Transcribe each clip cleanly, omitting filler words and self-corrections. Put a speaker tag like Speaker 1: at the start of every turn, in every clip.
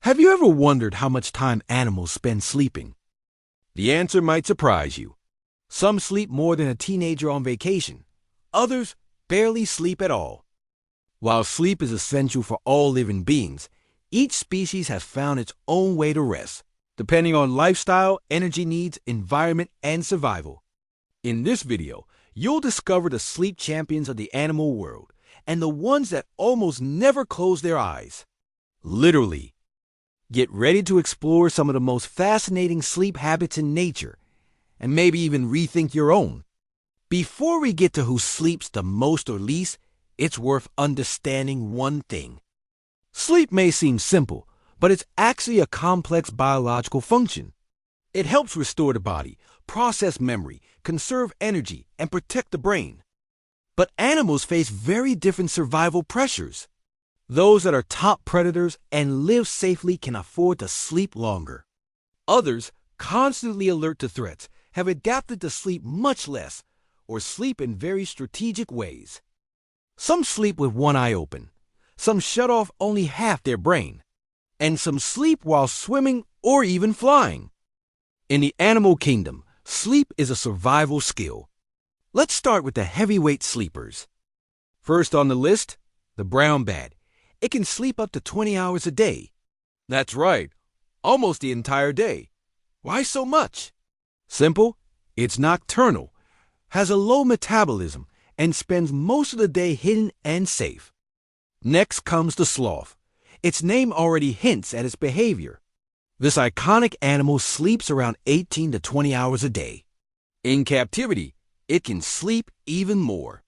Speaker 1: Have you ever wondered how much time animals spend sleeping? The answer might surprise you. Some sleep more than a teenager on vacation. Others barely sleep at all. While sleep is essential for all living beings, each species has found its own way to rest, depending on lifestyle, energy needs, environment, and survival. In this video, you'll discover the sleep champions of the animal world and the ones that almost never close their eyes. Literally. Get ready to explore some of the most fascinating sleep habits in nature, and maybe even rethink your own. Before we get to who sleeps the most or least, it's worth understanding one thing. Sleep may seem simple, but it's actually a complex biological function. It helps restore the body, process memory, conserve energy, and protect the brain. But animals face very different survival pressures. Those that are top predators and live safely can afford to sleep longer. Others, constantly alert to threats, have adapted to sleep much less or sleep in very strategic ways. Some sleep with one eye open. Some shut off only half their brain. And some sleep while swimming or even flying. In the animal kingdom, sleep is a survival skill. Let's start with the heavyweight sleepers. First on the list, the brown bat. It can sleep up to 20 hours a day. That's right, almost the entire day. Why so much? Simple, it's nocturnal, has a low metabolism, and spends most of the day hidden and safe. Next comes the sloth. Its name already hints at its behavior. This iconic animal sleeps around 18 to 20 hours a day. In captivity, it can sleep even more.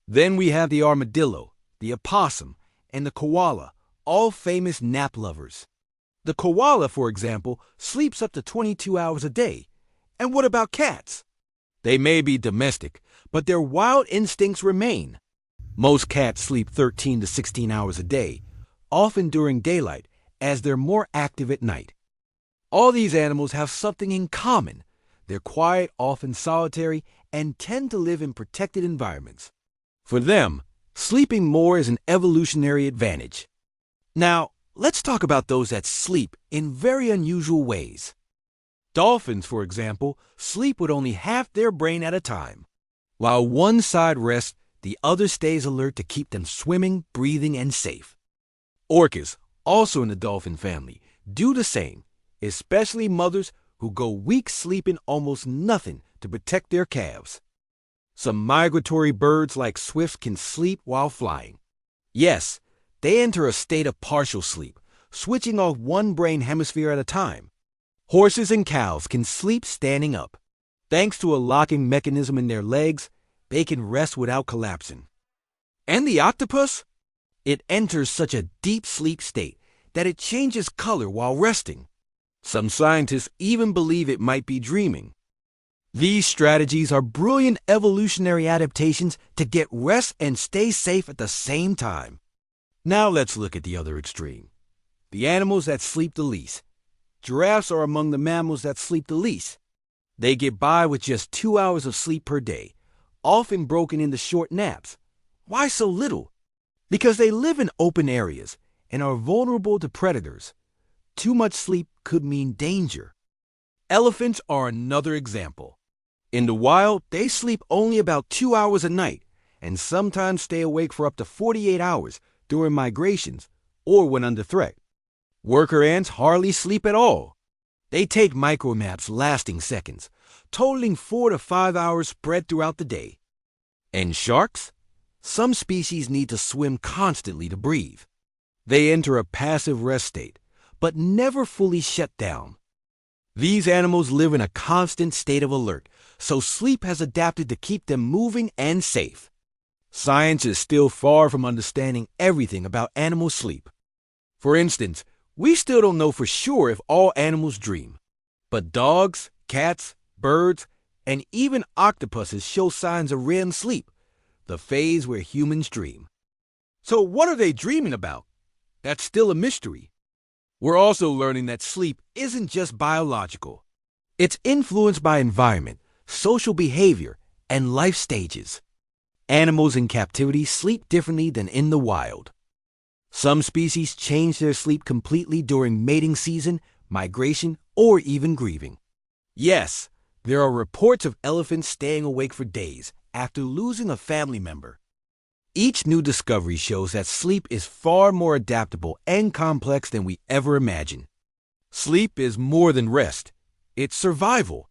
Speaker 1: Then we have the armadillo, the opossum, and the koala, all famous nap lovers. The koala, for example, sleeps up to 22 hours a day. And what about cats? They may be domestic, but their wild instincts remain. Most cats sleep 13 to 16 hours a day, often during daylight, as they're more active at night. All these animals have something in common. They're quiet, often solitary, and tend to live in protected environments. For them, sleeping more is an evolutionary advantage. Now, let's talk about those that sleep in very unusual ways. Dolphins, for example, sleep with only half their brain at a time. While one side rests, the other stays alert to keep them swimming, breathing, and safe. Orcas, also in the dolphin family, do the same, especially mothers who go weeks sleeping almost nothing to protect their calves. Some migratory birds like swifts can sleep while flying. Yes, they enter a state of partial sleep, switching off one brain hemisphere at a time. Horses and cows can sleep standing up. Thanks to a locking mechanism in their legs, they can rest without collapsing. And the octopus? It enters such a deep sleep state that it changes color while resting. Some scientists even believe it might be dreaming. These strategies are brilliant evolutionary adaptations to get rest and stay safe at the same time. Now let's look at the other extreme. The animals that sleep the least. Giraffes are among the mammals that sleep the least. They get by with just 2 hours of sleep per day, often broken into short naps. Why so little? Because they live in open areas and are vulnerable to predators. Too much sleep could mean danger. Elephants are another example. In the wild, they sleep only about 2 hours a night and sometimes stay awake for up to 48 hours during migrations or when under threat. Worker ants hardly sleep at all. They take micronaps lasting seconds, totaling 4 to 5 hours spread throughout the day. And sharks? Some species need to swim constantly to breathe. They enter a passive rest state, but never fully shut down. These animals live in a constant state of alert, so sleep has adapted to keep them moving and safe. Science is still far from understanding everything about animal sleep. For instance, we still don't know for sure if all animals dream. But dogs, cats, birds, and even octopuses show signs of REM sleep, the phase where humans dream. So what are they dreaming about? That's still a mystery. We're also learning that sleep isn't just biological. It's influenced by environment, social behavior, and life stages. Animals in captivity sleep differently than in the wild. Some species change their sleep completely during mating season, migration, or even grieving. Yes, there are reports of elephants staying awake for days after losing a family member. Each new discovery shows that sleep is far more adaptable and complex than we ever imagined. Sleep is more than rest. It's survival.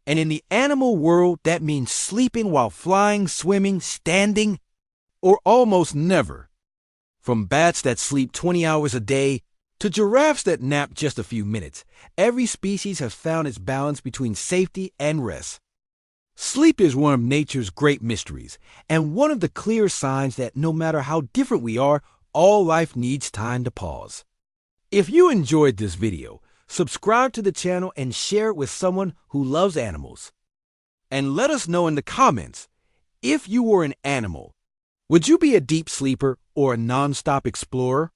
Speaker 1: And in the animal world, that means sleeping while flying, swimming, standing, or almost never. From bats that sleep 20 hours a day to giraffes that nap just a few minutes, every species has found its balance between safety and rest. Sleep is one of nature's great mysteries, and one of the clear signs that no matter how different we are, all life needs time to pause. If you enjoyed this video, subscribe to the channel and share it with someone who loves animals. And let us know in the comments, if you were an animal, would you be a deep sleeper or a non-stop explorer?